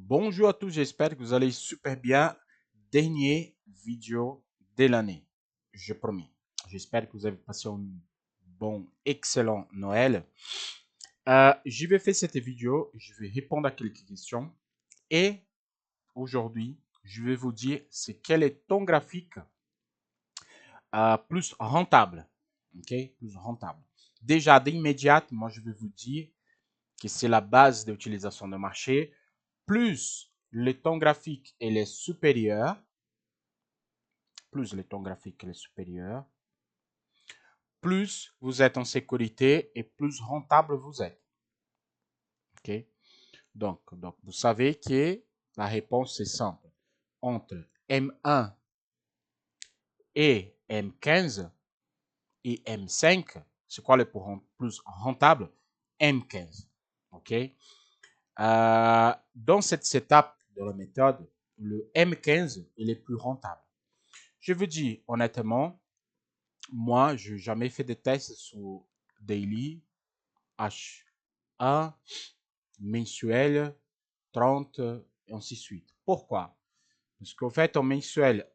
Bonjour à tous, j'espère que vous allez super bien. Dernière vidéo de l'année, je promets. J'espère que vous avez passé un bon, excellent Noël. Je vais faire cette vidéo, je vais répondre à quelques questions. Et aujourd'hui, je vais vous dire c'est quel est ton graphique plus rentable. Ok, plus rentable. Déjà, d'immédiat, moi je vais vous dire que c'est la base d'utilisation de marché. Plus le temps graphique est supérieur, plus le temps graphique est supérieur, plus vous êtes en sécurité et plus rentable vous êtes. Ok? Donc, vous savez que la réponse est simple. Entre M1 et M15 et M5, c'est quoi le plus rentable? M15. Ok? Dans cette étape de la méthode, le M15 il est plus rentable. Je vous dis honnêtement, moi, je n'ai jamais fait de tests sur daily, H1, mensuel, 30 et ainsi de suite. Pourquoi? Parce qu'en fait, en mensuel,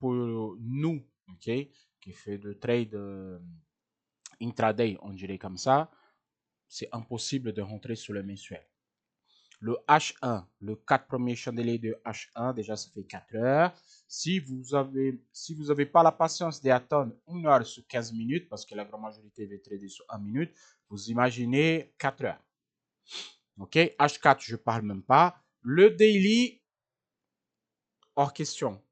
pour nous, ok, qui fait de trade intraday, on dirait comme ça, c'est impossible de rentrer sur le mensuel. Le H1, le 4 premiers chandeliers de H1, déjà ça fait 4 heures. Si vous avez pas la patience d'attendre 1 heure sur 15 minutes, parce que la grande majorité va trader sur 1 minute, vous imaginez 4 heures. Ok, H4, je parle même pas. Le daily, hors question.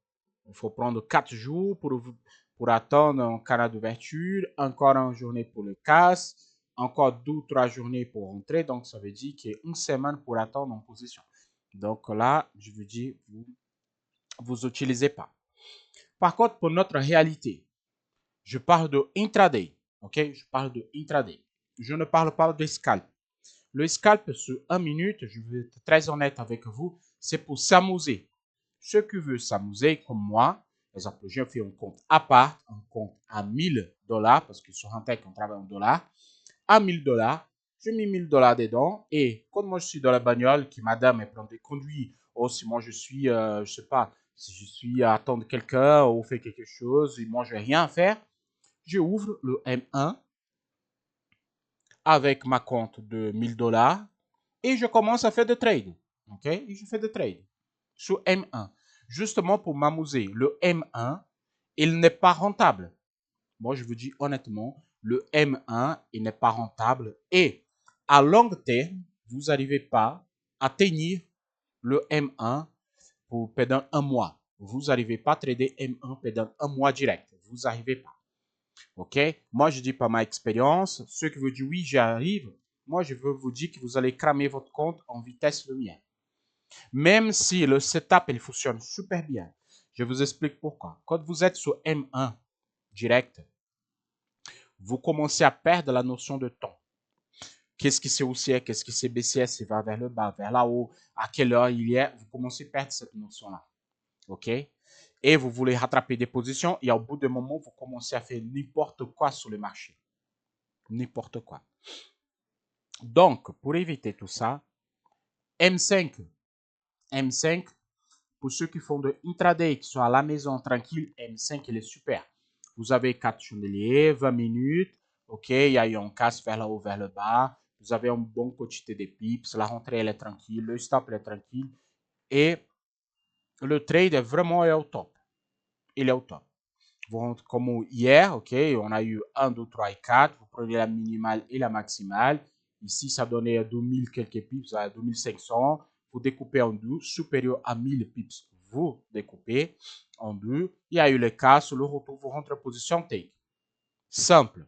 Il faut prendre 4 jours pour attendre un canal d'ouverture, encore une journée pour le casse, encore 2 ou 3 journées pour rentrer. Donc, ça veut dire qu'il y a une semaine pour attendre en position. Donc là, je vous dis, vous n'utilisez pas. Par contre, pour notre réalité, je parle de intraday. Ok, je parle de intraday. Je ne parle pas de scalp. Le scalp sur 1 minute, je vais être très honnête avec vous, c'est pour s'amuser. Ceux qui veulent s'amuser, comme moi, par exemple, j'ai fait un compte à part, un compte à 1000 $, parce que sur un tech, on travaille en dollars, à 1000 $. J'ai mis 1000 $ dedans et quand moi je suis dans la bagnole, qui madame est prend des conduits, ou si moi je suis, je sais pas, si je suis à attendre quelqu'un ou fait quelque chose et moi je n'ai rien à faire, je ouvre le M1 avec ma compte de 1000 $ et je commence à faire des trades. Ok? Et je fais des trades sur M1. Justement pour m'amuser. Le M1, il n'est pas rentable. Moi, je vous dis honnêtement, le M1, il n'est pas rentable. Et à long terme, vous n'arrivez pas à tenir le M1 pendant un mois. Vous n'arrivez pas à trader M1 pendant un mois direct. Vous n'arrivez pas. OK? Moi, je dis pas ma expérience. Ceux qui vous disent oui, j'y arrive, moi, je veux vous dire que vous allez cramer votre compte en vitesse lumière. Même si le setup, il fonctionne super bien. Je vous explique pourquoi. Quand vous êtes sur M1 direct, vous commencez à perdre la notion de temps. Qu'est-ce que c'est haussier, qu'est-ce que c'est baissier, il va vers le bas, vers là haut, à quelle heure il est, vous commencez à perdre cette notion-là. OK? Et vous voulez rattraper des positions et au bout d'un moment, vous commencez à faire n'importe quoi sur le marché. N'importe quoi. Donc, pour éviter tout ça, M5, M5, pour ceux qui font de intraday, qui sont à la maison tranquille, M5, il est super. Vous avez 4 chandeliers, 20 minutes, ok, il y a eu un casse vers le haut, vers le bas, vous avez un bon quantité de pips, la rentrée, elle est tranquille, le stop, elle est tranquille, et le trade est vraiment au top. Il est au top. Comme hier, ok, on a eu 1, 2, 3 et 4, vous prenez la minimale et la maximale, ici ça donnait 2000 quelques pips, 2500, vous découpez en deux, supérieur à 1000 pips, vous découpez en deux, il y a eu le cas, sur le retour, vous rentrez en position take. Simple.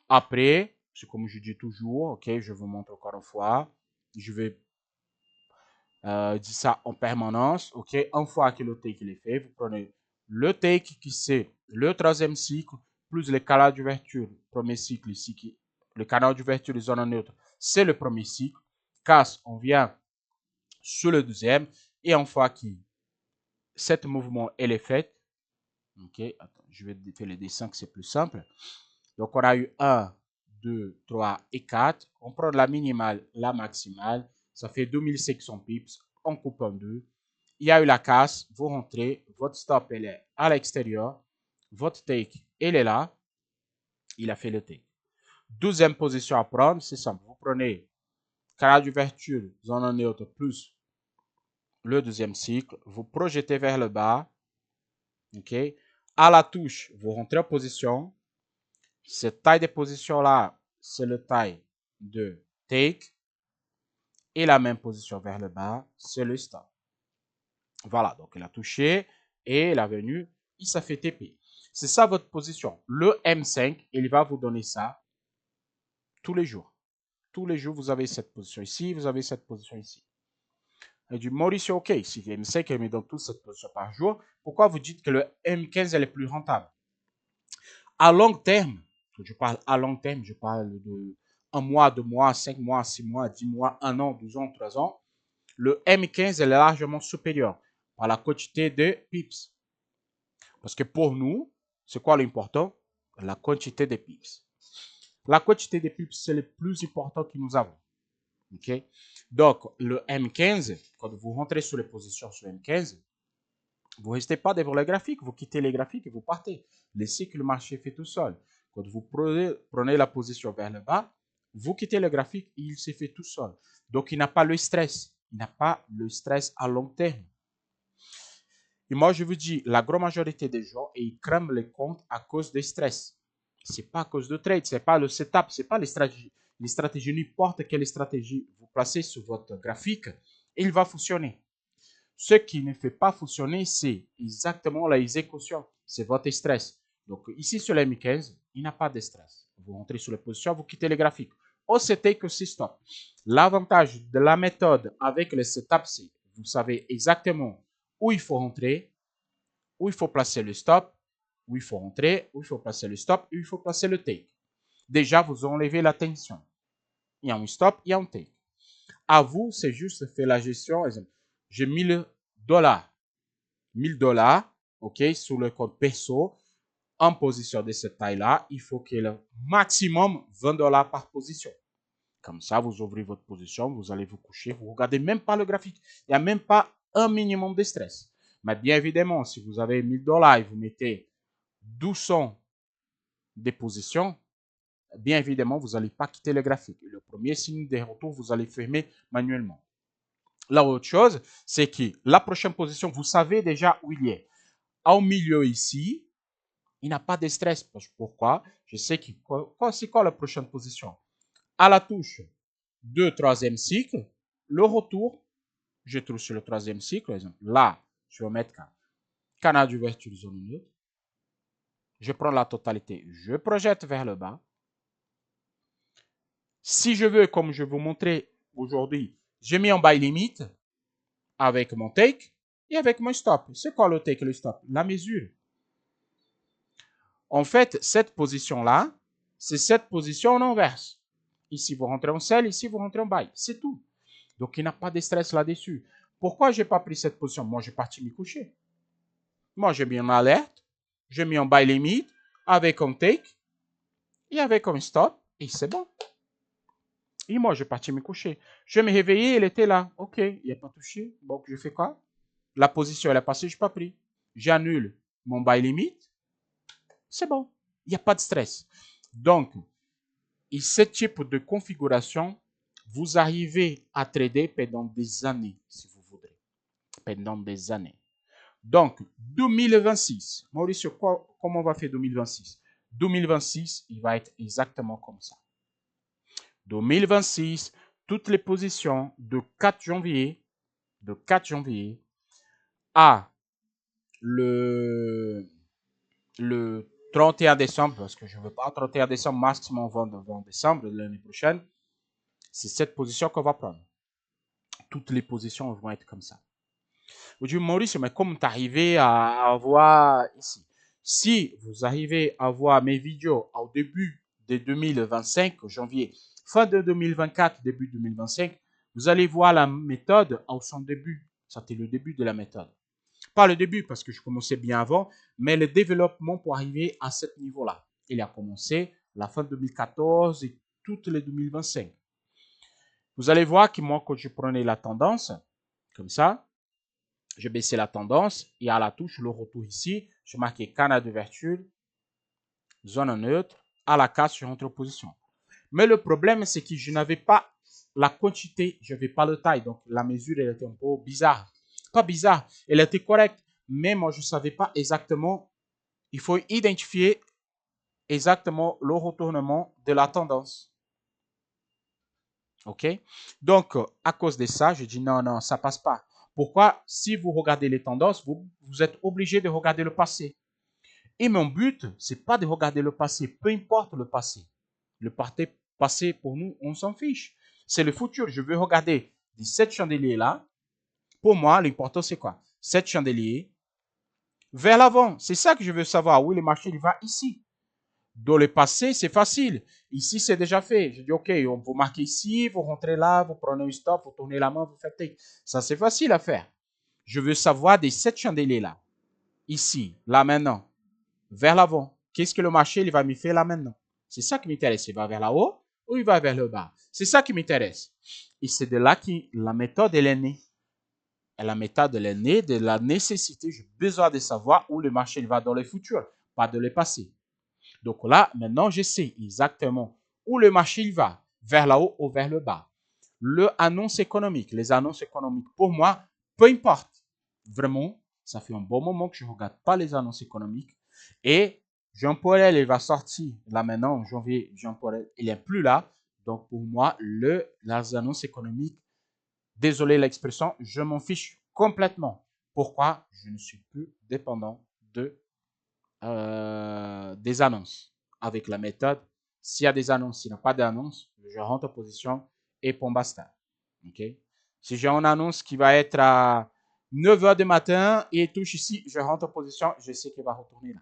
Après, c'est comme je dis toujours, ok, je vous montre encore une fois, je vais dire ça en permanence, ok, une fois que le take est fait, vous prenez le take qui c'est le troisième cycle, plus le canal d'ouverture, premier cycle ici, le canal d'ouverture de zone neutre, c'est le premier cycle, casse, on vient sur le deuxième, et une fois que cet mouvement est fait, ok, attends, je vais faire les dessins que c'est plus simple, donc on a eu 1, 2, 3 et 4, on prend la minimale, la maximale, ça fait 2500 pips, on coupe en deux. Il y a eu la casse, vous rentrez, votre stop, elle est à l'extérieur, votre take, elle est là, il a fait le take. 12e position à prendre, c'est simple. Vous prenez canal d'ouverture, zone neutre plus le deuxième cycle, vous projetez vers le bas, ok? À la touche, vous rentrez en position. Cette taille de position là, c'est le taille de take. Et la même position vers le bas, c'est le stop. Voilà, donc il a touché et il est venu, il s'est fait TP. C'est ça votre position. Le M5, il va vous donner ça tous les jours. Tous les jours, vous avez cette position ici, vous avez cette position ici. Et du Maurice, ok, si le M5 il me donne toute cette position par jour, pourquoi vous dites que le M15 est le plus rentable? À long terme, je parle à long terme, je parle de 1 mois, 2 mois, 5 mois, 6 mois, 10 mois, 1 an, 12 ans, 3 ans. Le M15 est largement supérieur par la quantité de pips. Parce que pour nous, c'est quoi l'important? La quantité de pips. La quantité de pips, c'est le plus important que nous avons. OK? Donc, le M15, quand vous rentrez sur les positions sur M15, vous ne restez pas devant le graphique, vous quittez les graphiques et vous partez. Laissez que le marché fait tout seul. Quand vous prenez la position vers le bas, vous quittez le graphique et il se fait tout seul. Donc, il n'a pas le stress. Il n'a pas le stress à long terme. Et moi, je vous dis, la grande majorité des gens, ils crament les comptes à cause du stress. Ce n'est pas à cause de trade, ce n'est pas le setup, ce n'est pas les stratégies. Les stratégies, n'importe quelle stratégie vous placez sur votre graphique, il va fonctionner. Ce qui ne fait pas fonctionner, c'est exactement la exécution. C'est votre stress. Donc ici sur la M15, il n'y a pas de stress. Vous rentrez sur les positions, vous quittez les graphiques. Au setup que c'est stop. L'avantage de la méthode avec le setup, c'est vous savez exactement où il faut rentrer, où il faut placer le stop, où il faut rentrer, où il faut placer le stop, où il faut placer le take. Déjà, vous enlevez la tension. Il y a un stop, il y a un take. À vous, c'est juste faire la gestion. J'ai 1000 dollars. 1000 dollars, ok, sur le compte perso, en position de cette taille-là, il faut qu'il y ait le maximum 20 dollars par position. Comme ça, vous ouvrez votre position, vous allez vous coucher, vous ne regardez même pas le graphique. Il n'y a même pas un minimum de stress. Mais bien évidemment, si vous avez 1000 dollars et vous mettez 1200 de positions, bien évidemment, vous n'allez pas quitter le graphique. Le premier signe de retour, vous allez fermer manuellement. La autre chose, c'est que la prochaine position, vous savez déjà où il est. Au milieu ici, il n'a pas de stress. Pourquoi? Je sais que c'est quoi la prochaine position? À la touche de troisième cycle, le retour, je trouve sur le troisième cycle, par exemple, là, je vais mettre canal d'ouverture zone neutre. Je prends la totalité, je projette vers le bas. Si je veux, comme je vais vous montrer aujourd'hui, j'ai mis en buy limit avec mon take et avec mon stop. C'est quoi le take et le stop? La mesure. En fait, cette position-là, c'est cette position en inverse. Ici, vous rentrez en sell, ici, vous rentrez en buy. C'est tout. Donc, il n'y a pas de stress là-dessus. Pourquoi je n'ai pas pris cette position? Moi, j'ai parti me coucher. Moi, j'ai mis en alerte, j'ai mis en buy limit avec un take et avec un stop, et c'est bon. Et moi, j'ai parti me coucher. Je me réveillais, elle était là. OK, il n'y a pas touché. Donc, je fais quoi? La position, elle est passée, je n'ai pas pris. J'annule mon buy limit. C'est bon. Il n'y a pas de stress. Donc, et ce type de configuration, vous arrivez à trader pendant des années, si vous voudrez. Pendant des années. Donc, 2026. Mauricio, comment on va faire 2026? 2026, il va être exactement comme ça. 2026, toutes les positions de 4 janvier, à le 31 décembre, parce que je ne veux pas 31 décembre, maximum 20 décembre de l'année prochaine, c'est cette position qu'on va prendre. Toutes les positions vont être comme ça. Vous dites, Maurice, mais comment tu arrivé à voir ici? Si vous arrivez à voir mes vidéos au début de 2025, janvier, fin de 2024, début 2025, vous allez voir la méthode au son début. Ça, c'était le début de la méthode. Pas le début, parce que je commençais bien avant, mais le développement pour arriver à ce niveau-là. Il a commencé la fin 2014 et toutes les 2025. Vous allez voir que moi, quand je prenais la tendance, Comme ça, je baissais la tendance et à la touche, le retour ici, je marquais canal d'ouverture, zone neutre, à la casse, je rentre en position. Mais le problème, c'est que je n'avais pas la quantité, je n'avais pas le taille. Donc, la mesure, elle était un peu bizarre. Pas bizarre, elle était correcte. Mais moi, je ne savais pas exactement. Il faut identifier exactement le retournement de la tendance. OK? Donc, à cause de ça, je dis non, non, ça passe pas. Pourquoi? Si vous regardez les tendances, vous êtes obligé de regarder le passé. Et mon but, c'est pas de regarder le passé, peu importe le passé. Le passé, pour nous, on s'en fiche. C'est le futur. Je veux regarder les 7 chandeliers-là. Pour moi, l'important, c'est quoi? 7 chandeliers vers l'avant. C'est ça que je veux savoir. Oui, le marché, il va ici. Dans le passé, c'est facile. Ici, c'est déjà fait. Je dis, OK, vous marquez ici, vous rentrez là, vous prenez un stop, vous tournez la main, vous faites take. Ça, c'est facile à faire. Je veux savoir des 7 chandeliers-là. Ici, là, maintenant. Vers l'avant. Qu'est-ce que le marché il va me faire là maintenant? C'est ça qui m'intéresse. Il va vers là-haut ou il va vers le bas? C'est ça qui m'intéresse. Et c'est de là que la méthode elle est née. Et la méthode elle est née de la nécessité. J'ai besoin de savoir où le marché il va dans le futur, pas dans le passé. Donc là, maintenant, je sais exactement où le marché il va, vers là-haut ou vers le bas. Le annonce économique, les annonces économiques, pour moi, peu importe. Vraiment, ça fait un bon moment que je ne regarde pas les annonces économiques. Et Jean-Paul, il va sortir là maintenant, en janvier. Jean-Paul, il n'est plus là. Donc pour moi, les annonces économiques, désolé l'expression, je m'en fiche complètement. Pourquoi? Je ne suis plus dépendant des annonces avec la méthode. S'il y a des annonces, s'il n'y a pas d'annonce, je rentre en position et pour basta. Okay? Si j'ai une annonce qui va être à 9 h du matin et touche ici, je rentre en position, je sais qu'il va retourner là.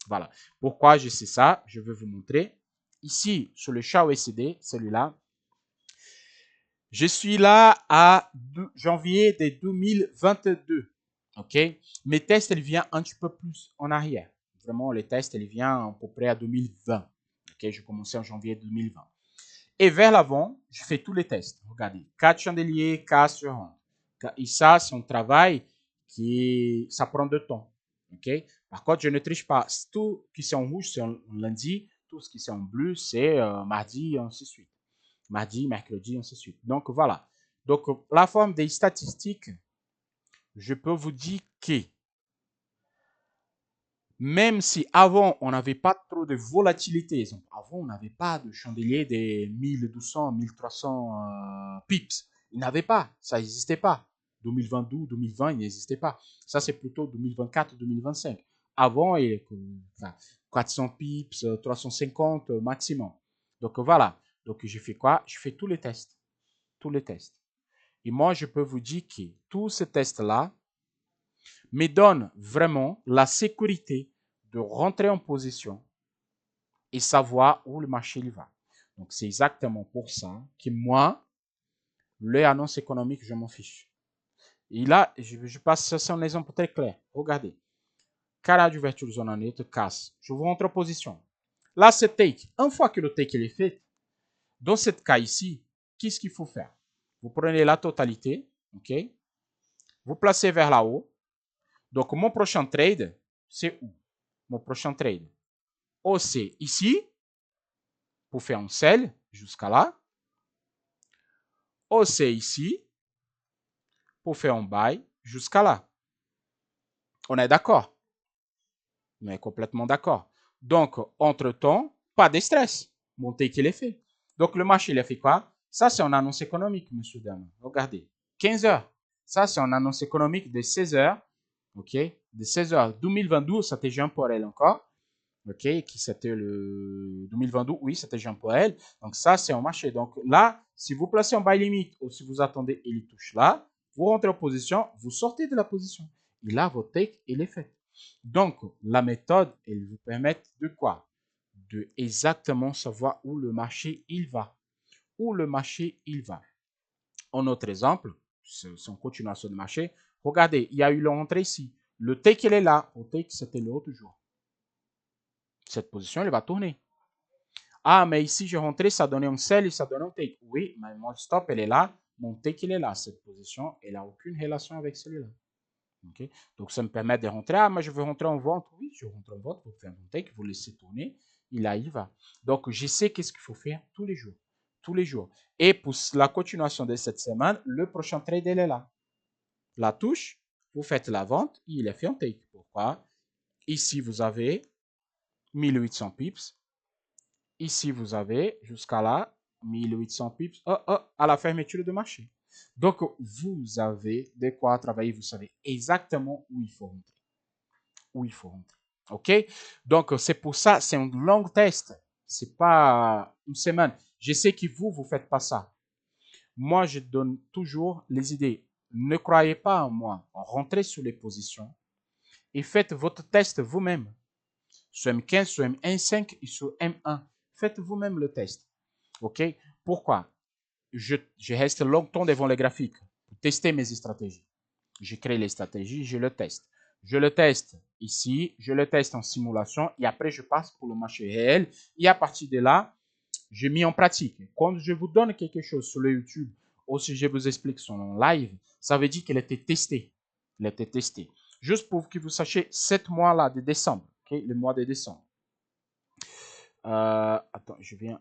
Voilà. Pourquoi je sais ça? Je vais vous montrer. Ici, sur le chat OSD, celui-là, je suis là à janvier de 2022. OK? Mes tests, ils viennent un petit peu plus en arrière. Vraiment, les tests, ils viennent à peu près à 2020. OK? Je commençais en janvier 2020. Et vers l'avant, je fais tous les tests. Regardez, 4 chandeliers, casse, je rentre. Et ça, c'est un travail ça prend du temps. OK? Par contre, je ne triche pas. Tout ce qui est en rouge, c'est en lundi. Tout ce qui est en bleu, c'est mardi, et ainsi de suite. Mardi, mercredi, ainsi de suite. Donc, voilà. Donc, la forme des statistiques, je peux vous dire que même si avant, on n'avait pas trop de volatilité, avant, on n'avait pas de chandelier des 1200, 1300 pips. Il n'avait pas, ça n'existait pas. 2022, 2020, il n'existait pas. Ça, c'est plutôt 2024, 2025. Avant, il y avait 400 pips, 350 maximum. Donc, voilà. Donc, je fais quoi? Je fais tous les tests. Tous les tests. Et moi, je peux vous dire que tous ces tests-là me donnent vraiment la sécurité de rentrer en position et savoir où le marché il va. Donc, c'est exactement pour ça que moi, les annonces économiques, je m'en fiche. Et là, je passe, ça c'est un exemple très clair. Regardez. Canal d'ouverture zone en neutre, casse. Je vous rentre en position. Là, c'est take. Une fois que le take est fait, dans ce cas ici, qu'est-ce qu'il faut faire? Vous prenez la totalité, ok? Vous placez vers là-haut. Donc, mon prochain trade, c'est où? Mon prochain trade. Ou c'est ici, pour faire un sell jusqu'à là. Ou c'est ici, pour faire un buy jusqu'à là. On est d'accord? On est complètement d'accord. Donc, entre-temps, pas de stress. Mon take, il est fait. Donc, le marché, il a fait quoi? Ça, c'est une annonce économique, monsieur, dame. Regardez. 15 heures. Ça, c'est une annonce économique de 16 heures. OK? De 16 heures. 2022, c'était Jean Paul encore. OK? Qui c'était le 2022. Oui, c'était Jean Paul. Donc, ça, c'est un marché. Donc, là, si vous placez un buy limit ou si vous attendez, il touche là, vous rentrez en position, vous sortez de la position. Et là, votre take, il est fait. Donc, la méthode, elle vous permet de quoi? De exactement savoir où le marché, il va. Où le marché, il va. Un autre exemple, c'est en continuation de marché. Regardez, il y a eu l'entrée ici. Le take, il est là. Le take, c'était l'autre jour. Cette position, elle va tourner. Ah, mais ici, j'ai rentré, ça donnait un sell et ça donnait un take. Oui, mais mon stop, elle est là. mon take, il est là. Cette position, elle n'a aucune relation avec celui-là. Okay? Donc, ça me permet de rentrer. Ah, moi, je veux rentrer en vente. Oui, je rentre en vente. Vous faites un take, vous laissez tourner. Et là, il va. Donc, je sais qu'est-ce qu'il faut faire tous les jours. Tous les jours. Et pour la continuation de cette semaine, le prochain trade, il est là. La touche, vous faites la vente, il est fait en take. Pourquoi? Ici, vous avez 1800 pips. Ici, vous avez jusqu'à là 1800 pips à la fermeture de marché. Donc, vous avez de quoi travailler. Vous savez exactement où il faut rentrer. Où il faut rentrer. OK? Donc, c'est pour ça, c'est un long test. C'est pas une semaine. Je sais que vous faites pas ça. Moi, je donne toujours les idées. Ne croyez pas en moi. Rentrez sur les positions et faites votre test vous-même. Sur M15, sur M1.5 et sur M1. Faites vous-même le test. OK? Pourquoi? Je reste longtemps devant les graphiques pour tester mes stratégies. Je crée les stratégies, je le teste. Je le teste ici, je le teste en simulation et après je passe pour le marché réel. Et à partir de là, je mets en pratique. Quand je vous donne quelque chose sur le YouTube ou si je vous explique son live, ça veut dire qu'elle était testée. Elle était testée. Juste pour que vous sachiez, 7 mois-là de décembre, okay? Le mois de décembre. Attends, je viens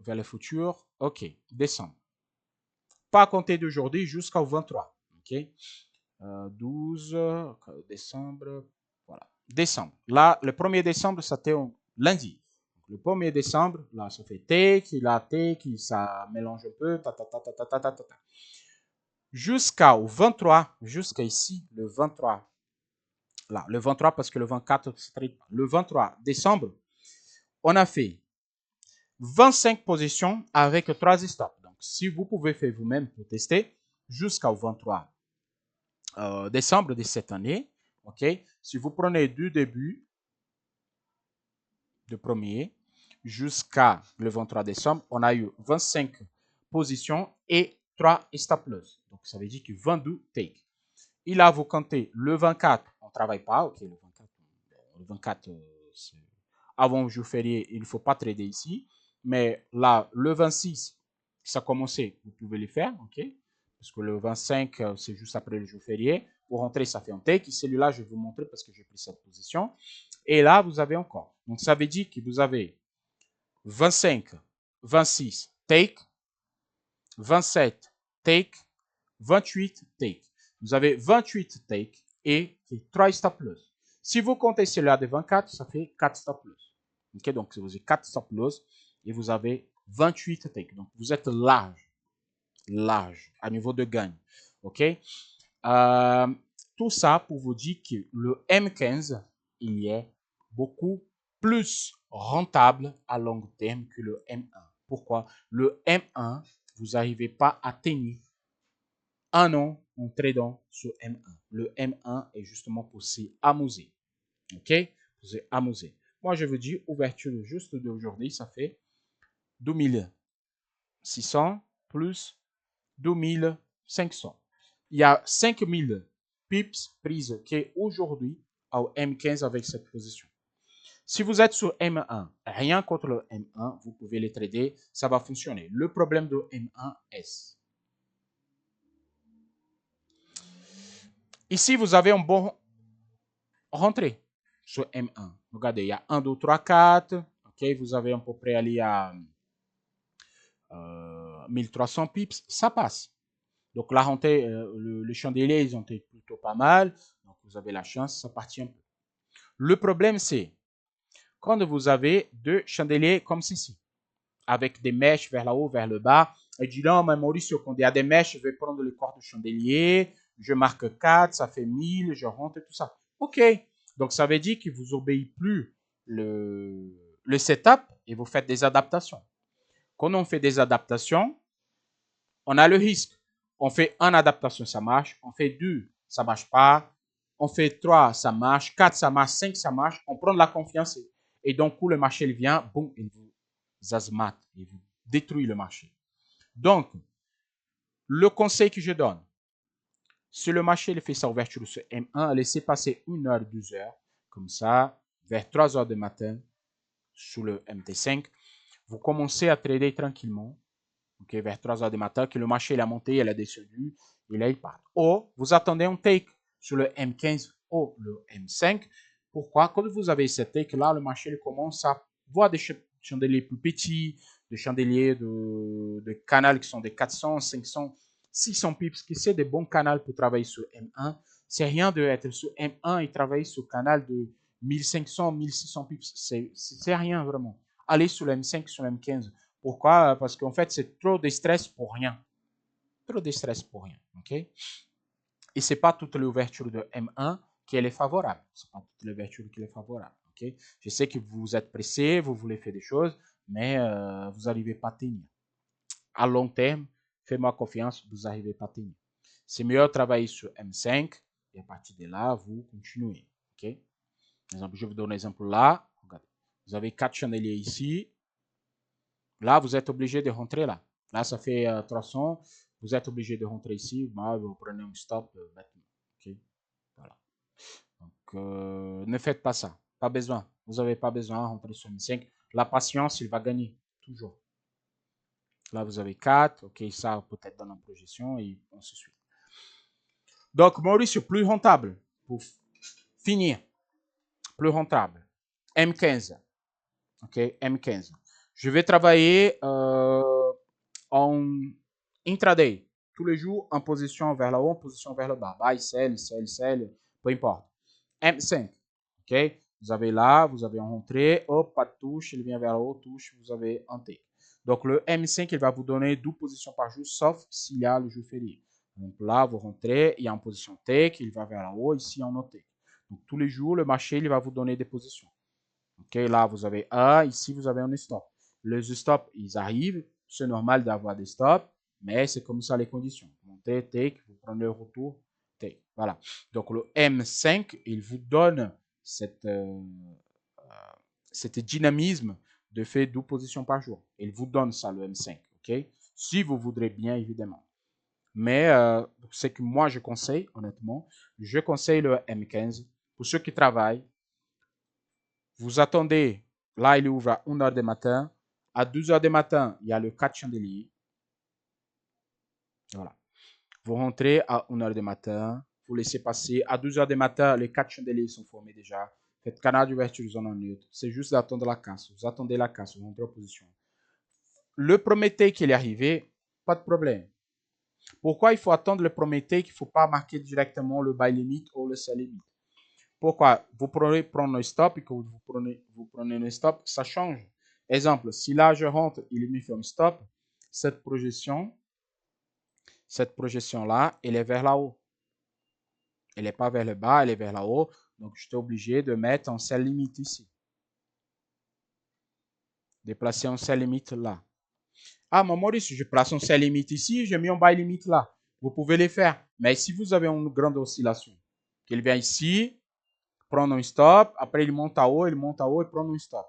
vers le futur. OK, décembre. Pas compter d'aujourd'hui jusqu'au 23. OK? 12 décembre. Voilà. Décembre. Là, le 1er décembre, c'était lundi. Le 1er décembre, là, ça fait take, la take, ça mélange un peu. Jusqu'au 23, jusqu'à ici, le 23. Là, le 23 parce que le 24, le 23 décembre, on a fait 25 positions avec 3 stops. Donc, si vous pouvez faire vous-même pour tester jusqu'au 23 décembre de cette année, ok, si vous prenez du début de premier jusqu'à le 23 décembre, on a eu 25 positions et 3 stop loss. Donc, ça veut dire que 22 take. Et là, vous comptez le 24, on ne travaille pas, ok, le 24 avant le jour férié, il ne faut pas trader ici. Mais là, le 26, ça a commencé, vous pouvez le faire, ok? Parce que le 25, c'est juste après le jour férié. Pour rentrer, ça fait un take. Celui-là, je vais vous montrer parce que j'ai pris cette position. Et là, vous avez encore. Donc, ça veut dire que vous avez 25, 26, take, 27, take, 28, take. Vous avez 28 take et 3 stop loss. Si vous comptez celui-là de 24, ça fait 4 stop loss. Okay, donc, vous avez 4 stop loss et vous avez 28 take. Donc, vous êtes large à niveau de gain. OK? Tout ça pour vous dire que le M15, il est beaucoup plus rentable à long terme que le M1. Pourquoi? Le M1, vous n'arrivez pas à tenir un an en tradant sur M1. Le M1 est justement pour s'amuser. OK? Pour s'amuser. Moi, je vous dis, ouverture juste d'aujourd'hui, ça fait 2600 plus 2500. Il y a 5000 pips prises qui est aujourd'hui au M15 avec cette position. Si vous êtes sur M1, rien contre le M1, vous pouvez les trader, ça va fonctionner. Le problème de M1S. Ici, vous avez un bon rentrée sur M1. Regardez, il y a 1, 2, 3, 4. OK, vous avez à peu près aller à 1300 pips, ça passe. Donc la rentrée, le chandelier, ils ont été plutôt pas mal. Donc vous avez la chance, ça partit un peu. Le problème, c'est quand vous avez deux chandeliers comme ceci, avec des mèches vers le haut, vers le bas, et du là, mais Mauricio, quand il y a des mèches, je vais prendre le corps du chandelier, je marque 4, ça fait 1000, je rentre et tout ça. OK. Donc ça veut dire que vous n'obéissez plus le setup et vous faites des adaptations. Quand on fait des adaptations, on a le risque. On fait 1 adaptation, ça marche. On fait 2, ça ne marche pas. On fait 3, ça marche. 4, ça marche. 5, ça marche. On prend de la confiance. Et donc, quand le marché il vient, boum, il vous azmate. Il vous détruit le marché. Donc, le conseil que je donne, si le marché il fait sa ouverture sur M1, laissez passer 1 heure, 2 heures, comme ça, vers 3 heures du matin, sous le MT5, vous commencez à trader tranquillement. ok, vers 3 heures du matin, que le marché il a monté, il a descendu, et là il part. Ou vous attendez un take sur le M15 ou le M5. Pourquoi? Quand vous avez cette take là, le marché il commence à voir des chandeliers plus petits, des chandeliers de canaux qui sont des 400, 500, 600 pips, qui c'est des bons canaux pour travailler sur M1. C'est rien d'être sur M1 et travailler sur le canal de 1500, 1600 pips. C'est rien vraiment. Allez sur le M5, sur le M15. Pourquoi? Parce qu'en fait, c'est trop de stress pour rien. Trop de stress pour rien. OK? Et ce n'est pas toute l'ouverture de M1 qui est favorable. Ce n'est pas toute l'ouverture qui est favorable. OK? Je sais que vous êtes pressé, vous voulez faire des choses, mais vous n'arrivez pas à tenir. À long terme, faites-moi confiance, vous n'arrivez pas à tenir. C'est mieux de travailler sur M5 et à partir de là, vous continuez. OK? Exemple, je vais vous donner un exemple là. Regardez. Vous avez 4 chandeliers ici. Là, vous êtes obligé de rentrer là. Là, ça fait 300. Vous êtes obligé de rentrer ici. Là, vous prenez un stop maintenant. Okay? Voilà. Donc, ne faites pas ça. Pas besoin. Vous n'avez pas besoin de rentrer sur M5. La patience, il va gagner. Toujours. Là, vous avez 4. OK, ça peut-être dans la projection et ainsi de suite. Donc, Maurice, plus rentable. Pour finir, plus rentable. M15. OK, M15. Je vais travailler en intraday. Tous les jours, en position vers le haut, en position vers le bas. Buy, sell, peu importe. M5. OK? Vous avez là, vous avez en rentrée, hop, pas de touche, il vient vers le haut, touche, vous avez un take. Donc, le M5, il va vous donner 12 positions par jour, sauf s'il y a le jour férié. Donc là, vous rentrez, il y a en position take, il va vers le haut, ici en no take. Donc, tous les jours, le marché, il va vous donner des positions. OK, là, vous avez un, ici, vous avez un stop. Les stops, ils arrivent. C'est normal d'avoir des stops, mais c'est comme ça les conditions. Montez, take, vous prenez le retour, take. Voilà. Donc, le M5, il vous donne cette dynamisme de faire 12 positions par jour. Il vous donne ça, le M5. OK? Si vous voudrez bien, évidemment. Mais ce que moi, je conseille, honnêtement, je conseille le M15 pour ceux qui travaillent. Vous attendez, là il ouvre à 1h du matin. À 12h du matin, il y a le 4 chandeliers. Voilà. Vous rentrez à 1h du matin, vous laissez passer. À 12h du matin, les 4 chandeliers sont formés déjà. Faites canal d'ouverture zone en neutre. C'est juste d'attendre la casse. Vous attendez la casse, vous rentrez en position. Le Prométhée qui est arrivé, pas de problème. Pourquoi il faut attendre le Prométhée qu'il ne faut pas marquer directement le buy limit ou le sell limit? Pourquoi? Vous prenez prendre un stop et que vous prenez un stop, ça change. Exemple, si là je rentre, il me fait un stop, cette projection-là, elle est vers là-haut. Elle n'est pas vers le bas, elle est vers là-haut. Donc, je suis obligé de mettre un sell limit ici. Déplacer un sell limit là. Ah, mais Maurice, je place un sell limit ici, je mets un buy limit là. Vous pouvez les faire. Mais si vous avez une grande oscillation, qu'il vient ici, prendre un stop, après il monte à haut, et prend un stop.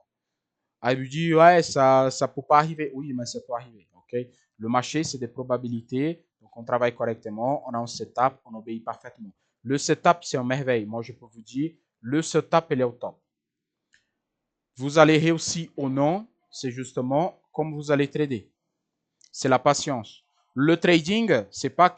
Aí il dit, ouais, ça peut pas arriver. Oui, mais ça peut arriver. Okay? Le marché, c'est des probabilités. Donc, on travaille correctement. On a un setup. On obéit parfaitement. Le setup, c'est une merveille. Moi, je peux vous dire, le setup, il est au top. Vous allez réussir ou non, c'est justement comme vous allez trader. C'est la patience. Le trading, c'est pas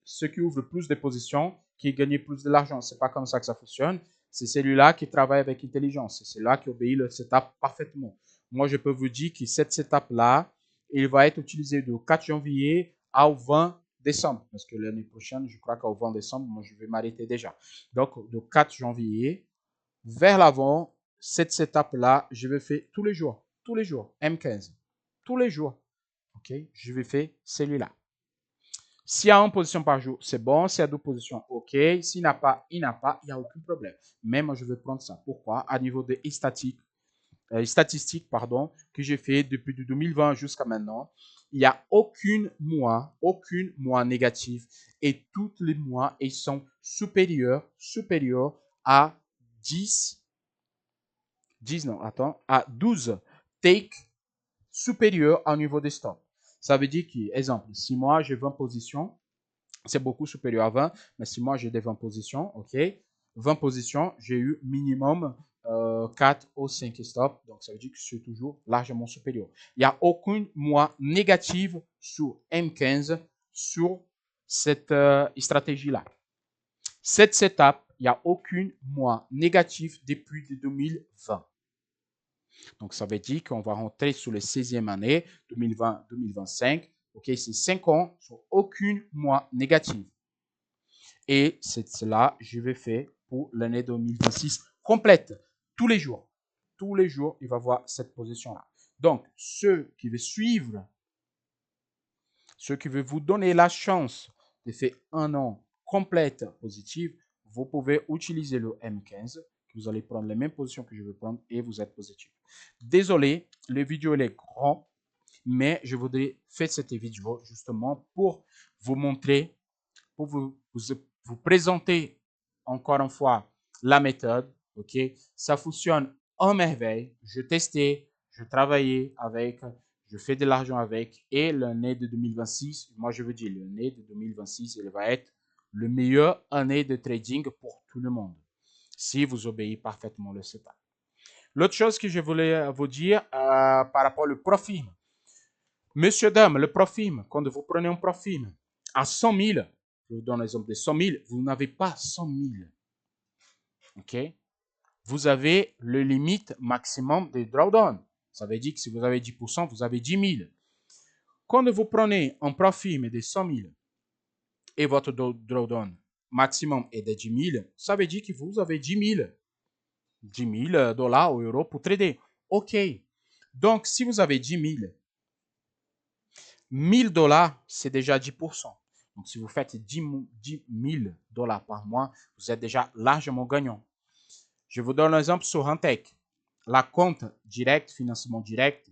ceux qui ouvrent plus de positions qui gagnent plus de l'argent. C'est pas comme ça que ça fonctionne. C'est celui-là qui travaille avec intelligence. C'est celui-là qui obéit le setup parfaitement. Moi, je peux vous dire que cette setup-là, il va être utilisé du 4 janvier au 20 décembre. Parce que l'année prochaine, je crois qu'au 20 décembre, moi, je vais m'arrêter déjà. Donc, du 4 janvier vers l'avant, cette setup-là, je vais faire tous les jours. Tous les jours. M15. Tous les jours. OK? Je vais faire celui-là. S'il y a une position par jour, c'est bon. S'il y a deux positions, OK. S'il n'a pas, il n'a pas, il n'y a aucun problème. Mais moi, je vais prendre ça. Pourquoi? À niveau de statistiques, que j'ai fait depuis 2020 jusqu'à maintenant, il n'y a aucun mois négatif. Et tous les mois, ils sont supérieurs à 12 takes supérieurs au niveau des stops. Ça veut dire que, exemple, si moi j'ai 20 positions, c'est beaucoup supérieur à 20, mais si moi j'ai des 20 positions, ok, 20 positions, j'ai eu minimum 4 ou 5 stops. Donc, ça veut dire que c'est toujours largement supérieur. Il n'y a aucun mois négatif sur M15 sur cette stratégie-là. Cette setup, il n'y a aucun mois négatif depuis 2020. Donc, ça veut dire qu'on va rentrer sur la 16e année, 2020-2025. OK, c'est 5 ans sur aucun mois négatif. Et c'est cela que je vais faire pour l'année 2026 complète. Tous les jours, il va voir cette position-là. Donc, ceux qui veulent suivre, ceux qui veulent vous donner la chance de faire un an complète positive, vous pouvez utiliser le M15. Vous allez prendre les mêmes positions que je vais prendre et vous êtes positif. Désolé, le vidéo est grand, mais je voudrais faire cette vidéo justement pour vous montrer, pour vous présenter encore une fois la méthode. Ok, ça fonctionne en merveille. Je testais, je travaillais avec, je fais de l'argent avec. Et l'année de 2026, moi je veux dire, l'année de 2026, elle va être le meilleur année de trading pour tout le monde si vous obéissez parfaitement le setup. L'autre chose que je voulais vous dire par rapport au profit. Monsieur, dame, le profit, quand vous prenez un profit à 100 000, je vous donne l'exemple de 100 000, vous n'avez pas 100 000. OK? Vous avez le limite maximum de drawdown. Ça veut dire que si vous avez 10%, vous avez 10 000. Quand vous prenez un profit de 100 000 et votre drawdown maximum est de 10 000, ça veut dire que vous avez 10 000. 10 000 dollars ou euros pour trader. OK. Donc, si vous avez 10 000, 1000 dollars, c'est déjà 10%. Donc, si vous faites 10 000 dollars par mois, vous êtes déjà largement gagnant. Je vous donne un exemple sur Rentec. La compte direct, financement direct,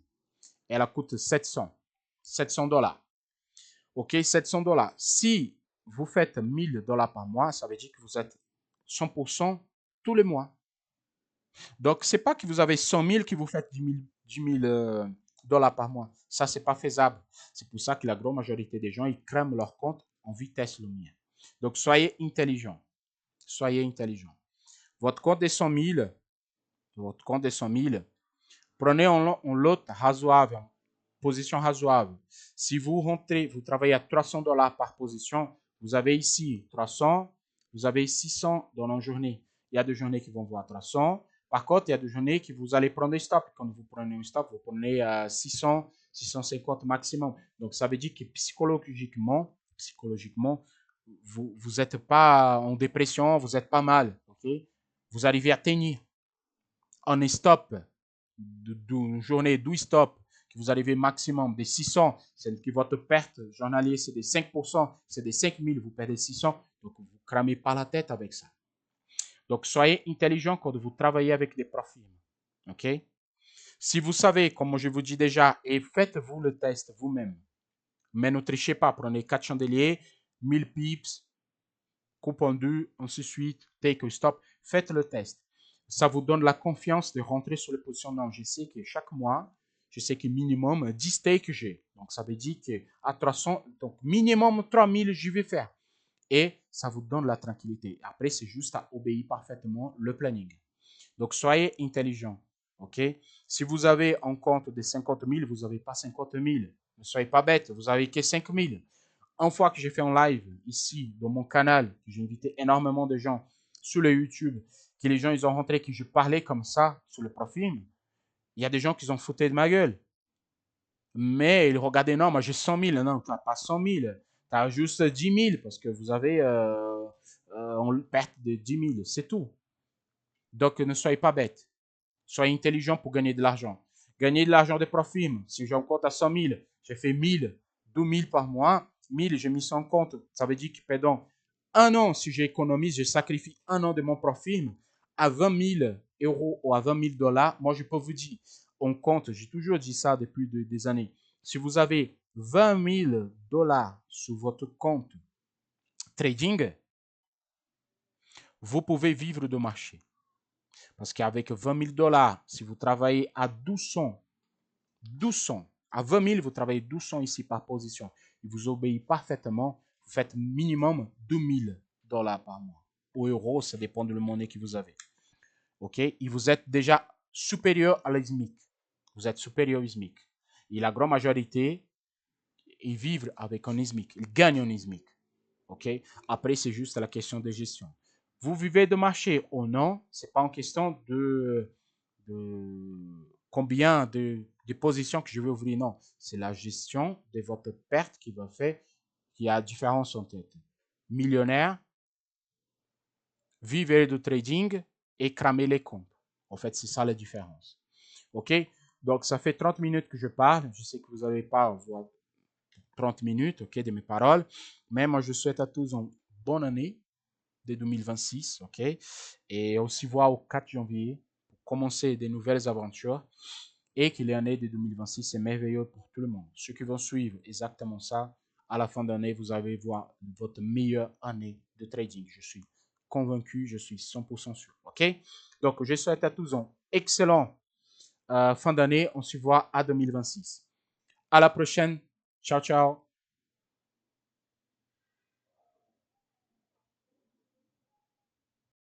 elle coûte 700 dollars. OK, 700 dollars. Si vous faites 1000 dollars par mois, ça veut dire que vous êtes 100% tous les mois. Donc, ce n'est pas que vous avez 100 000 que vous faites 10 000 dollars par mois. Ça, ce n'est pas faisable. C'est pour ça que la grande majorité des gens, ils crament leur compte en vitesse lumière. Donc, soyez intelligents. Soyez intelligents. Votre compte est 100 000. Votre compte est 100 000. Prenez un lot raisonnable, position raisonnable. Si vous rentrez, vous travaillez à 300 dollars par position, vous avez ici 300, vous avez 600 dans la journée. Il y a des journées qui vont voir 300. Par contre, il y a des journées qui vous allez prendre un stop. Quand vous prenez un stop, vous prenez 600, 650 maximum. Donc, ça veut dire que psychologiquement, vous n'êtes pas en dépression, vous n'êtes pas mal. Okay? Vous arrivez à tenir un stop d'une journée, 12 stops, que vous arrivez maximum des 600, c'est que votre perte journalière, c'est des 5%, c'est des 5000, vous perdez 600, donc vous ne cramez pas la tête avec ça. Donc, soyez intelligent quand vous travaillez avec des profils. OK? Si vous savez, comme je vous dis déjà, et faites-vous le test vous-même. Mais ne trichez pas. Prenez 4 chandeliers, 1000 pips, coupon 2, ainsi de suite, take a stop. Faites le test. Ça vous donne la confiance de rentrer sur le positionnement. Je sais que chaque mois, je sais que minimum 10 takes j'ai. Donc, ça veut dire qu'à 300, donc minimum 3000, je vais faire. Et ça vous donne la tranquillité. Après, c'est juste à obéir parfaitement le planning. Donc, soyez intelligent. OK? Si vous avez un compte de 50 000, vous n'avez pas 50 000. Ne soyez pas bête, vous n'avez que 5 000. Une fois que j'ai fait un live ici, dans mon canal, que j'ai invité énormément de gens sur le YouTube, que les gens, ils ont rentré, que je parlais comme ça sur le profil, il y a des gens qui ont foutu de ma gueule. Mais ils regardaient, non, moi j'ai 100 000. Non, tu n'as pas 100 000. Tu as juste 10 000 parce que vous avez une perte de 10 000. C'est tout. Donc, ne soyez pas bêtes. Soyez intelligents pour gagner de l'argent. Gagner de l'argent de profit. Si j'ai un compte à 100 000, j'ai fait 1000, 2000 par mois. 1000, j'ai mis 100 compte. Ça veut dire que pendant un an, si j'économise, je sacrifie un an de mon profit à 20 000 euros ou à 20 000 dollars. Moi, je peux vous dire, on compte, j'ai toujours dit ça depuis des années. Si vous avez 20 000 dollars sur votre compte trading, vous pouvez vivre de marché. Parce qu'avec 20 000 dollars, si vous travaillez à 1200, à 20 000, vous travaillez 1200 ici par position. Et vous obéissez parfaitement. Vous faites minimum 2 000 dollars par mois. Ou euros, ça dépend de la monnaie que vous avez. OK? Et vous êtes déjà supérieur à la SMIC. Vous êtes supérieur au SMIC. Et la grande majorité, ils vivent avec un SMIC. Ils gagnent un SMIC. OK? Après, c'est juste la question de gestion. Vous vivez de marché ou non, ce n'est pas une question de combien de positions que je vais ouvrir. Non, c'est la gestion de votre perte qui va faire qu'il y a différence en tête. Millionnaire, vivre de trading et cramer les comptes. En fait, c'est ça la différence. OK? Donc, ça fait 30 minutes que je parle. Je sais que vous n'avez pas voir 30 minutes, OK, de mes paroles. Mais moi, je souhaite à tous une bonne année de 2026, OK? Et on se voit au 4 janvier pour commencer de nouvelles aventures et que l'année de 2026 est merveilleuse pour tout le monde. Ceux qui vont suivre exactement ça, à la fin d'année, vous allez voir votre meilleure année de trading. Je suis convaincu, je suis 100% sûr, OK? Donc, je souhaite à tous un excellent fin d'année. On se voit à 2026. À la prochaine. Ciao, ciao.